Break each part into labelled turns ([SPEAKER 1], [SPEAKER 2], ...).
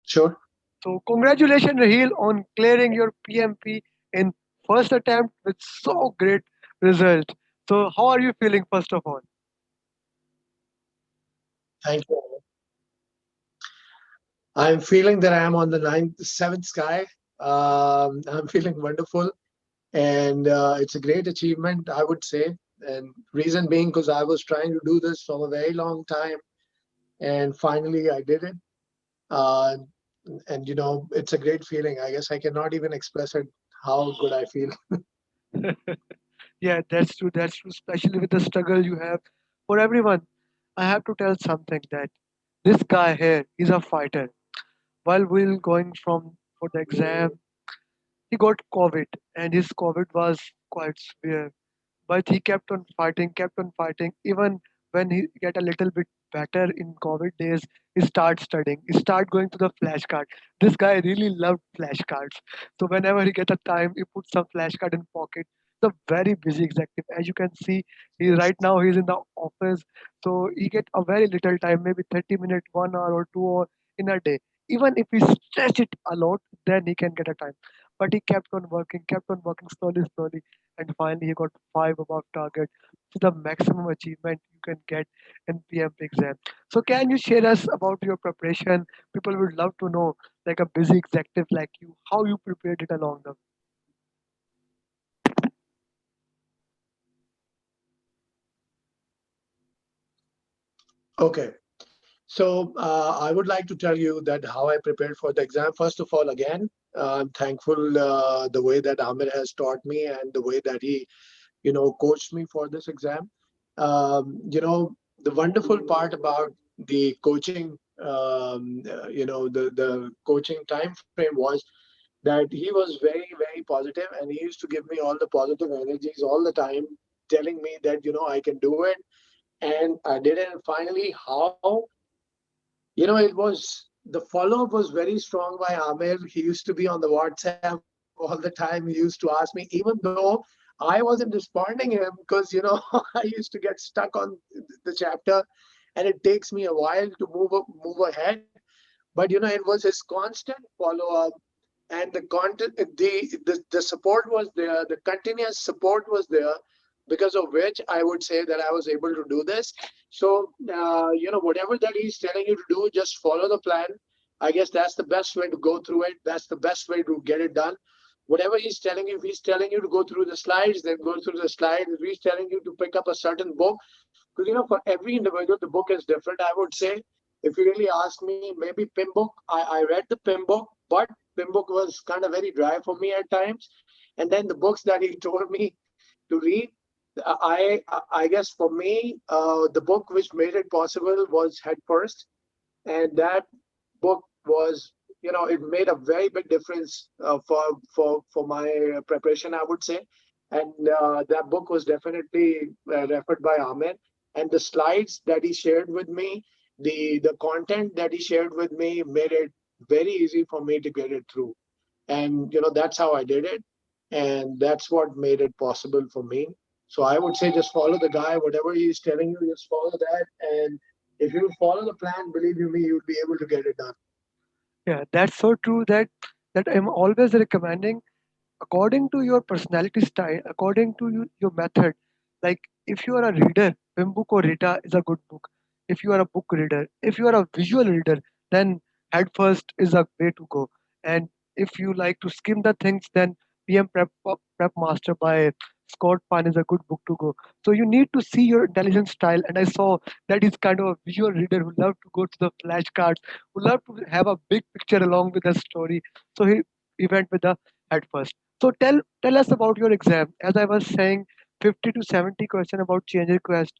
[SPEAKER 1] Sure.
[SPEAKER 2] So congratulations, Raheel, on clearing your PMP in first attempt with so great result. So how are you feeling first of all?
[SPEAKER 1] Thank you. I'm feeling that I am on the seventh sky. I'm feeling wonderful, and it's a great achievement, I would say. And reason being, because I was trying to do this from a very long time, and finally I did it. Uh, and it's a great feeling. I guess I cannot even express it how good I feel.
[SPEAKER 2] Yeah, that's true. That's true. Especially with the struggle you have for everyone. I have to tell something that this guy here is a fighter. While we're going from for the exam, he got COVID, and his COVID was quite severe. But he kept on fighting. Even when he get a little bit better in COVID days, he start studying. He start going to the flashcard. This guy really loved flashcards. So whenever he get a time, he put some flashcard in pocket. He's a very busy executive. As you can see, he right now he's in the office. So he get a very little time, maybe 30 minutes, 1 hour or 2 hour in a day. Even if he stretch it a lot, then he can get a time. But he kept on working slowly, slowly, and finally he got five above target. So the maximum achievement you can get in PMP exam. So can you share us about your preparation? People would love to know, like a busy executive like you, how you prepared it along the way.
[SPEAKER 1] Okay. So I would like to tell you that how I prepared for the exam. First of all, again, I'm thankful the way that Amir has taught me and the way that he, coached me for this exam. The wonderful part about the coaching, the coaching time frame was that he was very, very positive, and he used to give me all the positive energies all the time, telling me that I can do it, and I did it. And finally, how it was the follow up was very strong by Amir. He used to be on the WhatsApp all the time. He used to ask me, even though I wasn't responding him because I used to get stuck on the chapter, and it takes me a while to move ahead. But it was his constant follow up, and the content, the support was there, the continuous support was there, because of which I would say that I was able to do this. So whatever that he's telling you to do, just follow the plan. I guess that's the best way to go through it. That's the best way to get it done. Whatever he's telling you, if he's telling you to go through the slides, then go through the slides. If he's telling you to pick up a certain book, because for every individual the book is different, I would say. If you really ask me, maybe Pim book, I read the Pim book, but Pim book was kind of very dry for me at times. And then the books that he told me to read, I guess for me, the book which made it possible was Head First, and that book was, it made a very big difference for my preparation, I would say. And that book was definitely referred by Ahmed. And the slides that he shared with me, the content that he shared with me, made it very easy for me to get it through. And that's how I did it, and that's what made it possible for me. So I would say just follow the guy, whatever he's telling you, just follow that. And if you follow the plan, believe you me, you'll be able to get it done.
[SPEAKER 2] Yeah, that's so true that I'm always recommending according to your personality style, according to your method. Like if you are a reader, Pimbook or Rita is a good book. If you are a book reader, if you are a visual reader, then Head First is a way to go. And if you like to skim the things, then Prep Master by Scott Pine is a good book to go. So you need to see your intelligence style. And I saw that he's kind of a visual reader who love to go to the flashcards, who love to have a big picture along with the story. So he went with the Head First. So tell us about your exam. As I was saying, 50 to 70 question about change request,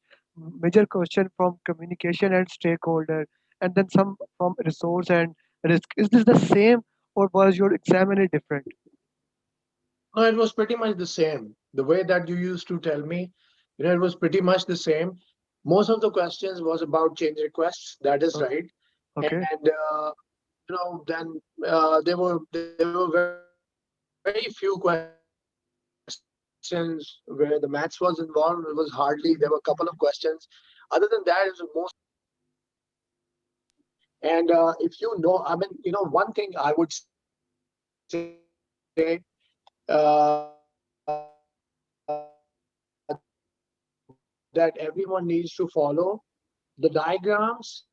[SPEAKER 2] major question from communication and stakeholder, and then some from resource and risk. Is this the same, or was your exam any different?
[SPEAKER 1] No, it was pretty much the same. The way that you used to tell me, it was pretty much the same. Most of the questions was about change requests. That is
[SPEAKER 2] O-
[SPEAKER 1] right.
[SPEAKER 2] Okay.
[SPEAKER 1] And then there were very few questions where the maths was involved. It was hardly, there were a couple of questions. Other than that, it was mostly about the content. And And if you know, I mean, one thing I would say, that everyone needs to follow the diagrams.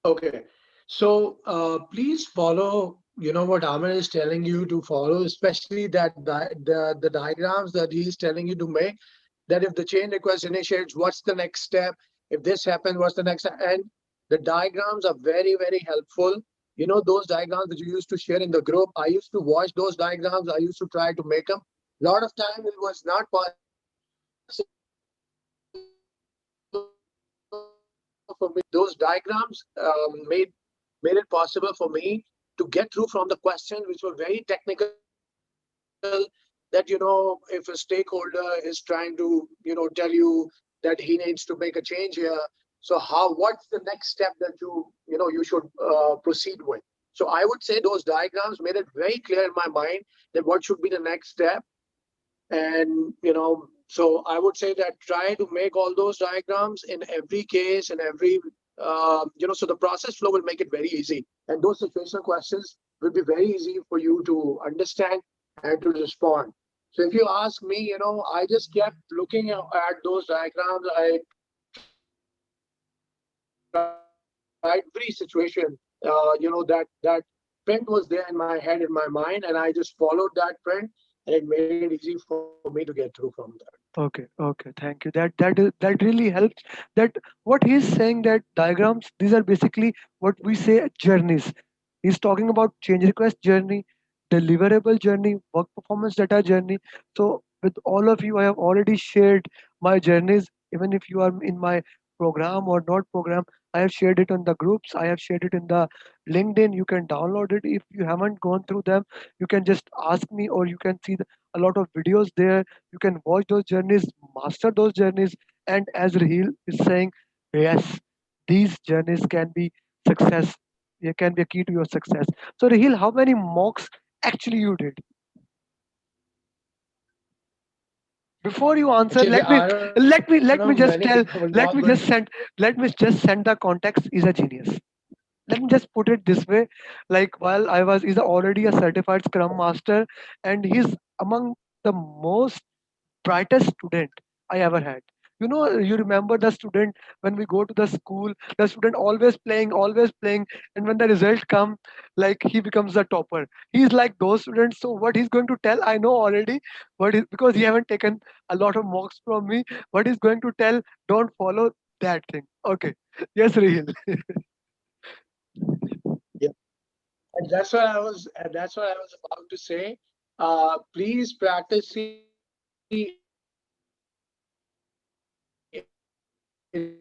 [SPEAKER 1] Okay. So please follow, what Amir is telling you to follow, especially the diagrams that he is telling you to make. That if the chain request initiates, what's the next step? If this happens, what's the next step? And the diagrams are very, very helpful. Those diagrams that you used to share in the group, I used to watch those diagrams. I used to try to make them. A lot of time it was not possible for me to make those diagrams. But those diagrams made it possible for me to get through from the questions which were very technical, that if a stakeholder is trying to tell you that he needs to make a change here, so what's the next step that you should proceed with. So I would say those diagrams made it very clear in my mind that what should be the next step. And so I would say that try to make all those diagrams in every case and every so the process flow will make it very easy, and those situational questions will be very easy for you to understand and to respond. So if you ask me, I just kept looking at those diagrams. I tried every situation, that print was there in my head, in my mind, and I just followed that print, and it made it easy for me to get through from that.
[SPEAKER 2] Okay, okay, thank you. That really helps. That what he's saying, that diagrams, these are basically what we say journeys. He's talking about change request journey, deliverable journey, work performance data journey. So with all of you, I have already shared my journeys. Even if you are in my program or not program, I have shared it on the groups. I have shared it in the LinkedIn. You can download it. If you haven't gone through them, you can just ask me, or you can see a lot of videos there. You can watch those journeys, master those journeys, and as Raheel is saying, yes, these journeys can be success. It can be a key to your success. So Raheel, how many mocks actually you did? Before you answer,
[SPEAKER 1] Actually, I don't know many
[SPEAKER 2] let me just
[SPEAKER 1] mock,
[SPEAKER 2] tell,
[SPEAKER 1] but
[SPEAKER 2] let me just send, let me just send the context. Is a genius. Let me just put it this way. Like, while I was, he's already a certified scrum master, and he's among the most brightest student I ever had. You remember the student when we go to the school, the student always playing, and when the result come, like he becomes the topper. He's like those students. So what he's going to tell, I know already. What is, because he haven't taken a lot of mocks from me. What he's going to tell, don't follow that thing. Okay. Yes, Rahil.
[SPEAKER 1] yeah, and that's what I was about to say. Please practice the in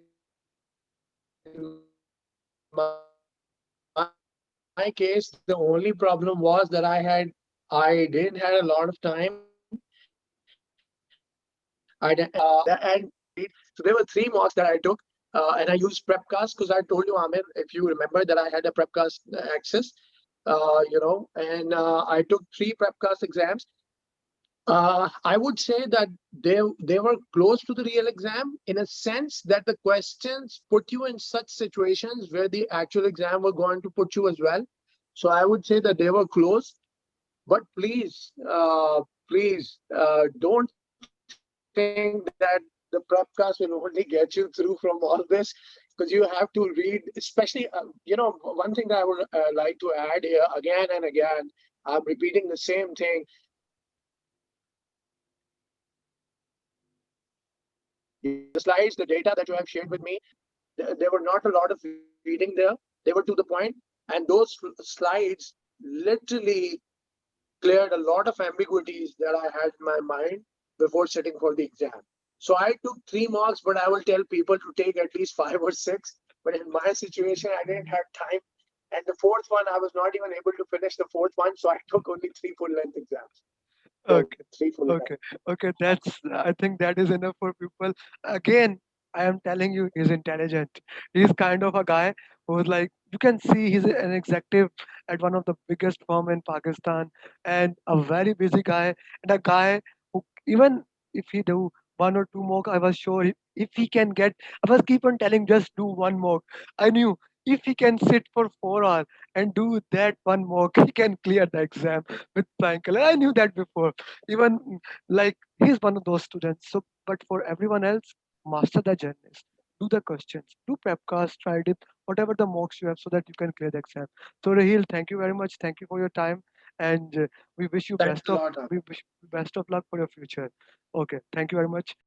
[SPEAKER 1] my case, the only problem was that I had I didn't had a lot of time, I didn't had a lot of time, and and so there were three mocks that I took, and I used Prepcast because I told you, Amir, if you remember, that I had a Prepcast access, and I took three Prepcast exams. I would say that they were close to the real exam, in a sense that the questions put you in such situations where the actual exam were going to put you as well. So I would say that they were close. But please, don't think that the Prepcast will only get you through from all this, because you have to read, especially, one thing that I would like to add here again and again. I'm repeating the same thing. The slides, the data that you have shared with me, there were not a lot of reading there. They were to the point, and those slides literally cleared a lot of ambiguities that I had in my mind before sitting for the exam. So I took three marks, but I will tell people to take at least five or six. But in my situation, I didn't have time. And the fourth one, I was not even able to finish the fourth one. So I took only three full length exams. So three
[SPEAKER 2] Okay,
[SPEAKER 1] full length.
[SPEAKER 2] okay, okay. That's, I think that is enough for people. Again, I am telling you, he's intelligent. He's kind of a guy who's like, you can see he's an executive at one of the biggest firm in Pakistan, and a very busy guy, and a guy who, even if he do one or two mock. I was sure if he can get, I was keep on telling just do one mock. I knew if he can sit for 4 hours and do that one mock, he can clear the exam with flying color. I knew that before. Even like he's one of those students. So, but for everyone else, master the journeys, do the questions, do prepcast, try it, whatever the mocks you have, so that you can clear the exam. So Raheel, thank you very much. Thank you for your time, and we wish you
[SPEAKER 1] Thanks a lot, Amer.
[SPEAKER 2] best of luck for your future. Okay, thank you very much.